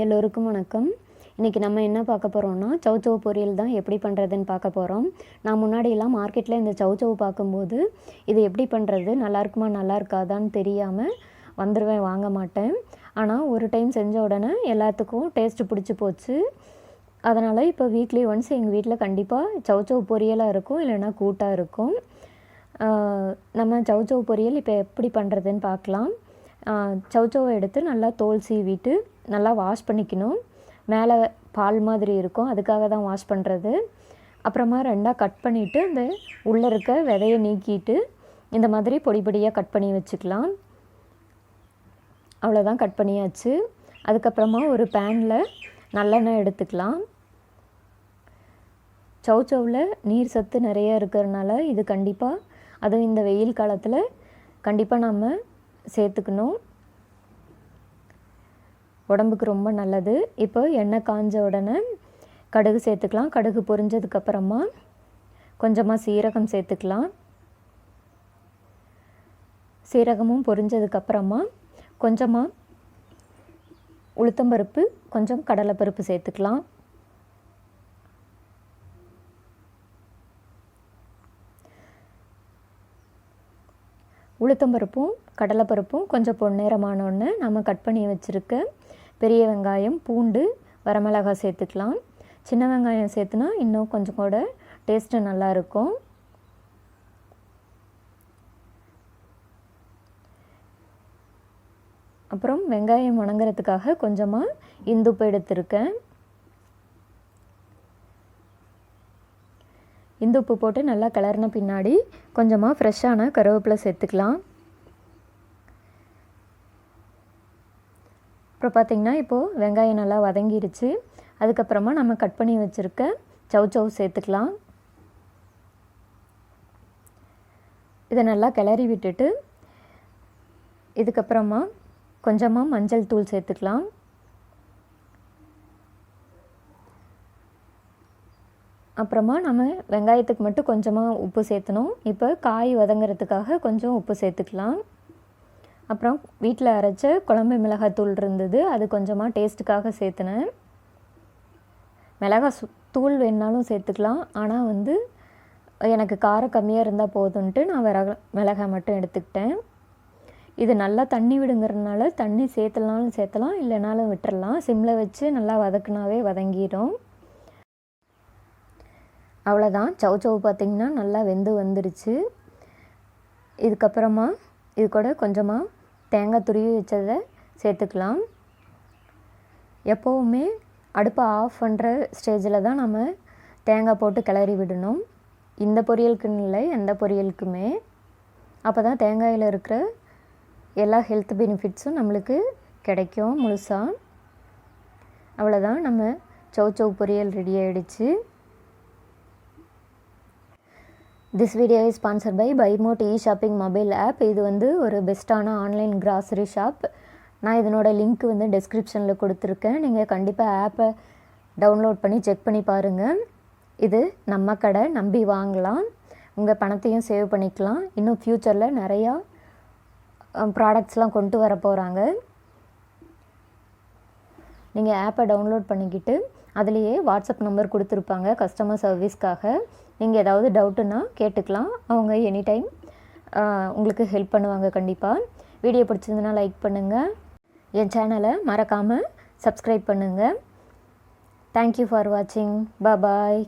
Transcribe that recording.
எல்லோருக்கும் வணக்கம். இன்றைக்கி நம்ம என்ன பார்க்க போகிறோம்னா சௌசௌ பொரியல் தான் எப்படி பண்ணுறதுன்னு பார்க்க போகிறோம். நான் முன்னாடியெல்லாம் மார்க்கெட்டில் இந்த சௌசௌ பார்க்கும்போது இது எப்படி பண்ணுறது, நல்லா இருக்குமா நல்லா இருக்காதான்னு தெரியாமல் வந்துடுவேன், வாங்க மாட்டேன். ஆனால் ஒரு டைம் செஞ்ச உடனே எல்லாத்துக்கும் டேஸ்ட்டு பிடிச்சி போச்சு. அதனால் இப்போ வீக்லி ஒன்ஸ் எங்கள் வீட்டில் கண்டிப்பாக சௌசௌ பொரியலாக இருக்கும், இல்லைன்னா கூட்டாக இருக்கும். நம்ம சௌசௌ பொரியல் இப்போ எப்படி பண்ணுறதுன்னு பார்க்கலாம். சௌசௌவை எடுத்து நல்லா தோல் சீவிட்டு நல்லா வாஷ் பண்ணிக்கணும். மேலே பால் மாதிரி இருக்கும், அதுக்காக தான் வாஷ் பண்ணுறது. அப்புறமா ரெண்டாக கட் பண்ணிவிட்டு அந்த உள்ளே இருக்க விதையை நீக்கிட்டு இந்த மாதிரி பொடி பொடியாக கட் பண்ணி வச்சுக்கலாம். அவ்வளோதான், கட் பண்ணியாச்சு. அதுக்கப்புறமா ஒரு பேனில் நல்லெண்ணெய் எடுத்துக்கலாம். சௌசௌவில் நீர் சத்து நிறைய இருக்கிறதுனால இது கண்டிப்பாக, அதுவும் இந்த வெயில் காலத்தில் கண்டிப்பாக நம்ம சேர்த்துக்கணும், உடம்புக்கு ரொம்ப நல்லது. இப்போ எண்ணெய் காஞ்ச உடனே கடுகு சேர்த்துக்கலாம். கடுகு பொரிஞ்சதுக்கப்புறமா கொஞ்சமாக சீரகம் சேர்த்துக்கலாம். சீரகமும் பொரிஞ்சதுக்கப்புறமா கொஞ்சமாக உளுத்தம்பருப்பு, கொஞ்சம் கடலைப்பருப்பு சேர்த்துக்கலாம். உளுத்தம்பருப்பும் கடலைப்பருப்பும் கொஞ்சம் பொன்னிறமானோடனே நம்ம கட் பண்ணி வச்சுருக்க பெரிய வெங்காயம், பூண்டு, வரமிளகாய் சேர்த்துக்கலாம். சின்ன வெங்காயம் சேர்த்துனா இன்னும் கொஞ்சம் கூட டேஸ்ட்டு நல்லாயிருக்கும். அப்புறம் வெங்காயம் வணங்குறதுக்காக கொஞ்சமாக இந்துப்பு எடுத்திருக்கேன். இந்துப்பு போட்டு நல்லா கிளறின பின்னாடி கொஞ்சமாக ஃப்ரெஷ்ஷான கருவேப்பிலை சேர்த்துக்கலாம். அப்புறம் பார்த்திங்கன்னா இப்போது வெங்காயம் நல்லா வதங்கிடுச்சு. அதுக்கப்புறமா நம்ம கட் பண்ணி வச்சுருக்க சௌசௌ சேர்த்துக்கலாம். இதை நல்லா கிளறி விட்டுட்டு இதுக்கப்புறமா கொஞ்சமாக மஞ்சள் தூள் சேர்த்துக்கலாம். அப்புறமா நம்ம வெங்காயத்துக்கு மட்டும் கொஞ்சமாக உப்பு சேர்த்தணும். இப்போ காய் வதங்கிறதுக்காக கொஞ்சம் உப்பு சேர்த்துக்கலாம். அப்புறம் வீட்டில் அரைச்ச குழம்பு மிளகாத்தூள் இருந்தது, அது கொஞ்சமாக டேஸ்ட்டுக்காக சேர்த்துனேன். மிளகாய் தூள் வேணுனாலும் சேர்த்துக்கலாம், ஆனால் எனக்கு காரம் கம்மியாக இருந்தால் போதுன்ட்டு நான் மிளகாய் மட்டும் எடுத்துக்கிட்டேன். இது நல்லா தண்ணி விடுங்கிறதுனால தண்ணி சேர்த்தலாம், இல்லைனாலும் விட்டுறலாம். சிம்மில் வச்சு நல்லா வதக்குனாவே வதங்கிடும். அவ்வளோதான், சௌசௌ பார்த்திங்கன்னா நல்லா வெந்து வந்துடுச்சு. இதுக்கப்புறமா இது கூட கொஞ்சமாக தேங்காய் துருவி வச்சதை சேர்த்துக்கலாம். எப்போவுமே அடுப்பை ஆஃப் பண்ணுற ஸ்டேஜில் தான் நம்ம தேங்காய் போட்டு கிளறி விடணும். இந்த பொரியலுக்குன்னு இல்லை, எந்த பொரியலுக்குமே. அப்போ தான் தேங்காயில் இருக்கிற எல்லா ஹெல்த் பெனிஃபிட்ஸும் நம்மளுக்கு கிடைக்கும் முழுசாக. அவ்வளோதான், நம்ம சௌசௌ பொரியல் ரெடி ஆகிடுச்சு. This video is sponsored by பைமோட் ஷாப்பிங் மொபைல் ஆப். இது ஒரு பெஸ்ட்டான ஆன்லைன் கிராசரி ஷாப். நான் இதனோட லிங்க் டிஸ்கிரிப்ஷனில் கொடுத்துருக்கேன். நீங்கள் கண்டிப்பாக ஆப்பை டவுன்லோட் பண்ணி செக் பண்ணி பாருங்கள். இது நம்ம கடை, நம்பி வாங்கலாம், உங்கள் பணத்தையும் சேவ் பண்ணிக்கலாம். இன்னும் ஃப்யூச்சரில் நிறையா ப்ராடக்ட்ஸ்லாம் கொண்டு வர போகிறாங்க. நீங்கள் ஆப்பை டவுன்லோட் பண்ணிக்கிட்டு அதுலேயே வாட்ஸ்அப் நம்பர் கொடுத்துருப்பாங்க கஸ்டமர் சர்வீஸ்க்காக. நீங்கள் ஏதாவது டவுட்டுன்னா கேட்டுக்கலாம், அவங்க எனி டைம் உங்களுக்கு ஹெல்ப் பண்ணுவாங்க கண்டிப்பாக. வீடியோ பிடிச்சிருந்துன்னா லைக் பண்ணுங்கள், என் சேனலை மறக்காமல் சப்ஸ்கிரைப் பண்ணுங்கள். தேங்க்யூ ஃபார் வாட்சிங். பாய்.